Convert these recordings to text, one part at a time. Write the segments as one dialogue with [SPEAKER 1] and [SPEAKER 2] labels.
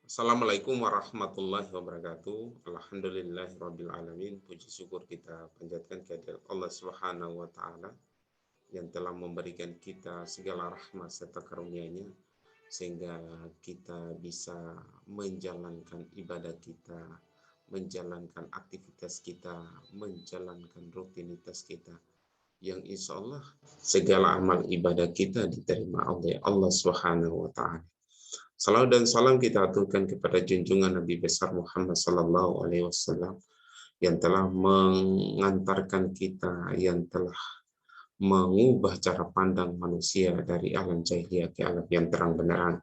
[SPEAKER 1] Assalamualaikum warahmatullahi wabarakatuh. Alhamdulillahirabbil alamin. Puji syukur kita panjatkan kehadirat Allah Subhanahu wa taala yang telah memberikan kita segala rahmat serta karunia-Nya sehingga kita bisa menjalankan ibadah kita, menjalankan aktivitas kita, menjalankan rutinitas kita yang insya Allah segala amal ibadah kita diterima oleh Allah Subhanahu wa taala. Salam dan salam kita aturkan kepada junjungan Nabi besar Muhammad sallallahu alaihi wasallam yang telah mengantarkan kita, yang telah mengubah cara pandang manusia dari alam jahiliyah ke alam yang terang benderang,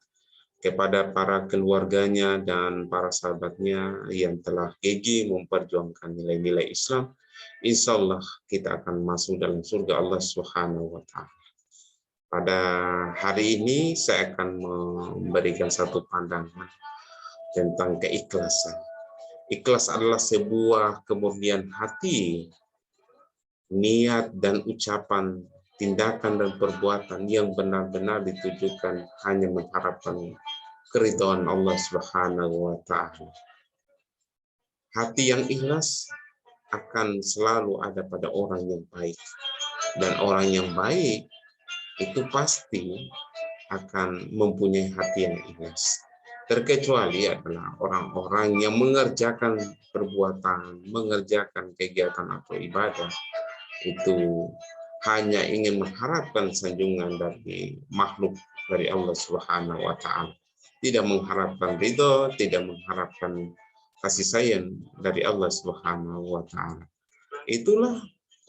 [SPEAKER 1] kepada para keluarganya dan para sahabatnya yang telah gigih memperjuangkan nilai-nilai Islam. Insya Allah kita akan masuk dalam surga Allah Subhanahu wa taala. Pada hari ini saya akan memberikan satu pandangan tentang keikhlasan. Ikhlas adalah sebuah kemurnian hati, niat dan ucapan, tindakan dan perbuatan yang benar-benar ditujukan hanya mengharapkan keridhaan Allah Subhanahu wa taala. Hati yang ikhlas akan selalu ada pada orang yang baik, dan orang yang baik itu pasti akan mempunyai hati yang ikhlas. Terkecuali adalah orang-orang yang mengerjakan perbuatan, mengerjakan kegiatan atau ibadah, itu hanya ingin mengharapkan sanjungan dari makhluk dari Allah Subhanahu wa taala. Tidak mengharapkan ridho, tidak mengharapkan kasih sayang dari Allah Subhanahu wa taala. Itulah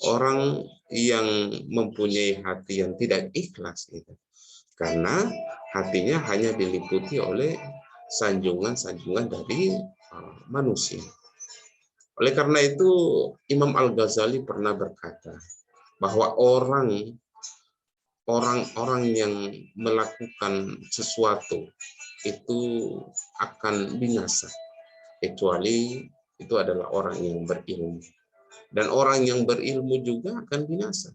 [SPEAKER 1] orang yang mempunyai hati yang tidak ikhlas itu, karena hatinya hanya diliputi oleh sanjungan-sanjungan dari manusia. Oleh karena itu Imam Al-Ghazali pernah berkata bahwa orang-orang yang melakukan sesuatu itu akan binasa kecuali itu adalah orang yang berilmu. Dan orang yang berilmu juga akan binasa,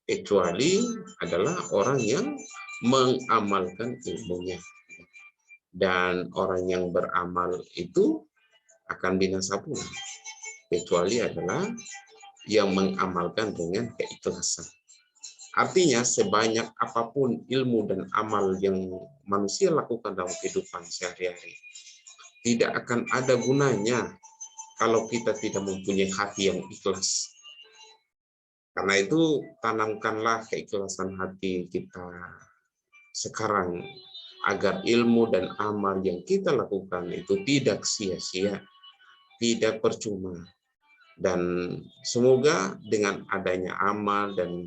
[SPEAKER 1] kecuali adalah orang yang mengamalkan ilmunya. Dan orang yang beramal itu akan binasa pula, kecuali adalah yang mengamalkan dengan keikhlasan. Artinya sebanyak apapun ilmu dan amal yang manusia lakukan dalam kehidupan sehari-hari, tidak akan ada gunanya kalau kita tidak mempunyai hati yang ikhlas. Karena itu tanamkanlah keikhlasan hati kita sekarang agar ilmu dan amal yang kita lakukan itu tidak sia-sia, tidak percuma. Dan semoga dengan adanya amal dan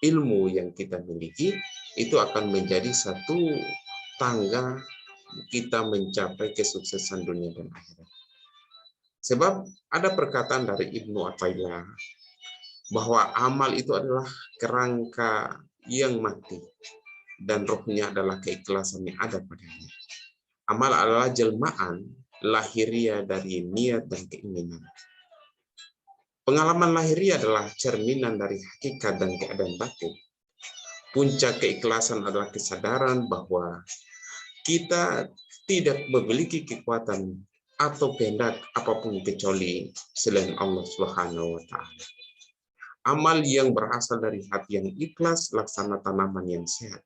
[SPEAKER 1] ilmu yang kita miliki itu akan menjadi satu tangga kita mencapai kesuksesan dunia dan akhirat. Sebab ada perkataan dari Ibnu Athaillah bahwa amal itu adalah kerangka yang mati dan rohnya adalah keikhlasan yang ada padanya. Amal adalah jelmaan lahiriah dari niat dan keinginan. Pengalaman lahiriah adalah cerminan dari hakikat dan keadaan batin. Puncak keikhlasan adalah kesadaran bahwa kita tidak memiliki kekuatan atau kehendak apapun kecuali selain Allah Subhanahu wa taala. Amal yang berasal dari hati yang ikhlas, laksana tanaman yang sehat,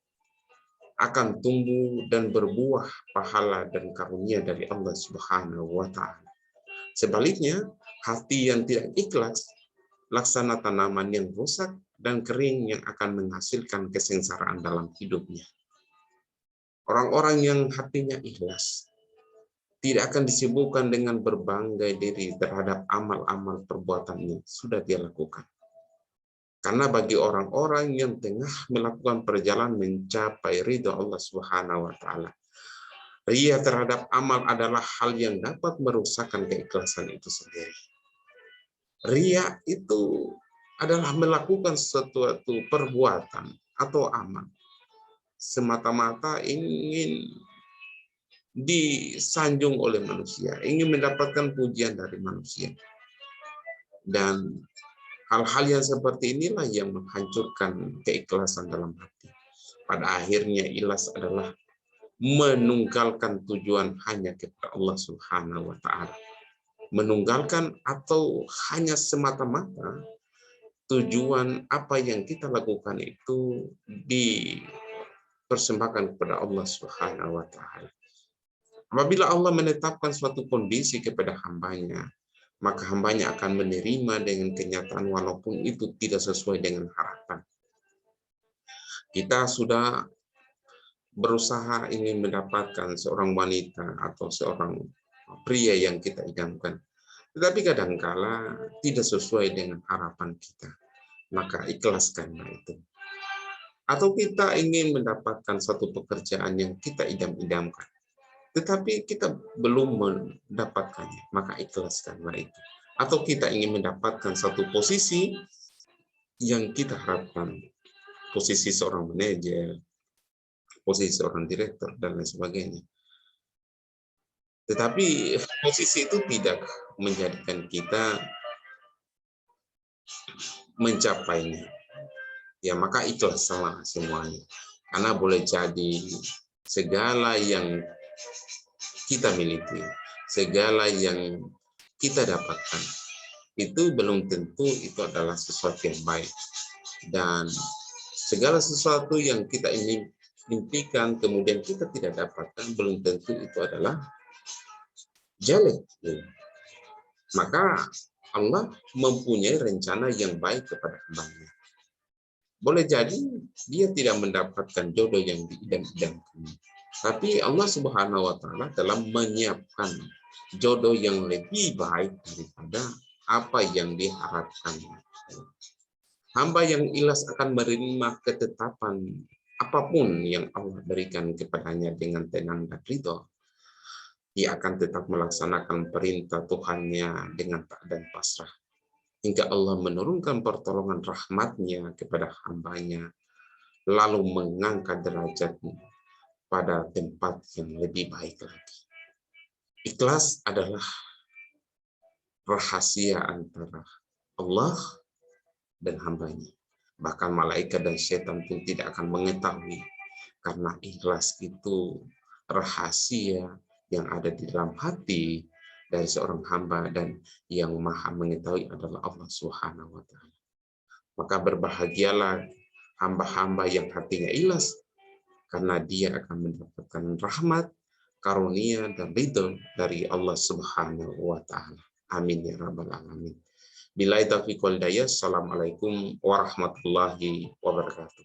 [SPEAKER 1] akan tumbuh dan berbuah pahala dan karunia dari Allah Subhanahu wa taala. Sebaliknya, hati yang tidak ikhlas, laksana tanaman yang rusak dan kering yang akan menghasilkan kesengsaraan dalam hidupnya. Orang-orang yang hatinya ikhlas tidak akan disibukkan dengan berbangga diri terhadap amal-amal perbuatan yang sudah dia lakukan. Karena bagi orang-orang yang tengah melakukan perjalanan mencapai ridha Allah Subhanahu wa taala, ria terhadap amal adalah hal yang dapat merusakkan keikhlasan itu sendiri. Ria itu adalah melakukan suatu perbuatan atau amal semata-mata ingin disanjung oleh manusia, ingin mendapatkan pujian dari manusia. Dan hal-hal yang seperti inilah yang menghancurkan keikhlasan dalam hati. Pada akhirnya ikhlas adalah menunggalkan tujuan hanya kepada Allah Subhanahu wa taala. Menunggalkan atau hanya semata-mata tujuan apa yang kita lakukan itu dipersembahkan kepada Allah Subhanahu wa taala. Apabila Allah menetapkan suatu kondisi kepada hambanya, maka hambanya akan menerima dengan kenyataan walaupun itu tidak sesuai dengan harapan. Kita sudah berusaha ingin mendapatkan seorang wanita atau seorang pria yang kita idamkan, tetapi kadangkala tidak sesuai dengan harapan kita, maka ikhlaskanlah itu. Atau kita ingin mendapatkan satu pekerjaan yang kita idam-idamkan, tetapi kita belum mendapatkannya, maka ikhlaskanlah itu. Atau kita ingin mendapatkan satu posisi yang kita harapkan, posisi seorang manajer, posisi seorang direktur, dan lain sebagainya. Tetapi posisi itu tidak menjadikan kita mencapainya. Ya, maka ikhlas sama semuanya. Karena boleh jadi segala yang kita miliki, segala yang kita dapatkan, itu belum tentu itu adalah sesuatu yang baik. Dan segala sesuatu yang kita ingin impikan, kemudian kita tidak dapatkan, belum tentu itu adalah jelek. Maka Allah mempunyai rencana yang baik kepada hambanya. Boleh jadi dia tidak mendapatkan jodoh yang diidam-idamkan, tapi Allah Subhanahu wa taala telah menyiapkan jodoh yang lebih baik daripada apa yang diharapkan. Hamba yang ikhlas akan menerima ketetapan apapun yang Allah berikan kepadanya dengan tenang dan ridho. Dia akan tetap melaksanakan perintah Tuhannya dengan taat dan pasrah, hingga Allah menurunkan pertolongan rahmatnya kepada hambanya, lalu mengangkat derajatnya pada tempat yang lebih baik lagi. Ikhlas adalah rahasia antara Allah dan hambanya. Bahkan malaikat dan setan pun tidak akan mengetahui, karena ikhlas itu rahasia yang ada di dalam hati dari seorang hamba, dan yang maha mengetahui adalah Allah Subhanahu wa taala. Maka berbahagialah hamba-hamba yang hatinya ikhlas, karena dia akan mendapatkan rahmat, karunia, dan ridho dari Allah Subhanahu wa taala. Amin ya rabbal alamin. Billahi taufiq wal hidayah. Assalamualaikum warahmatullahi wabarakatuh.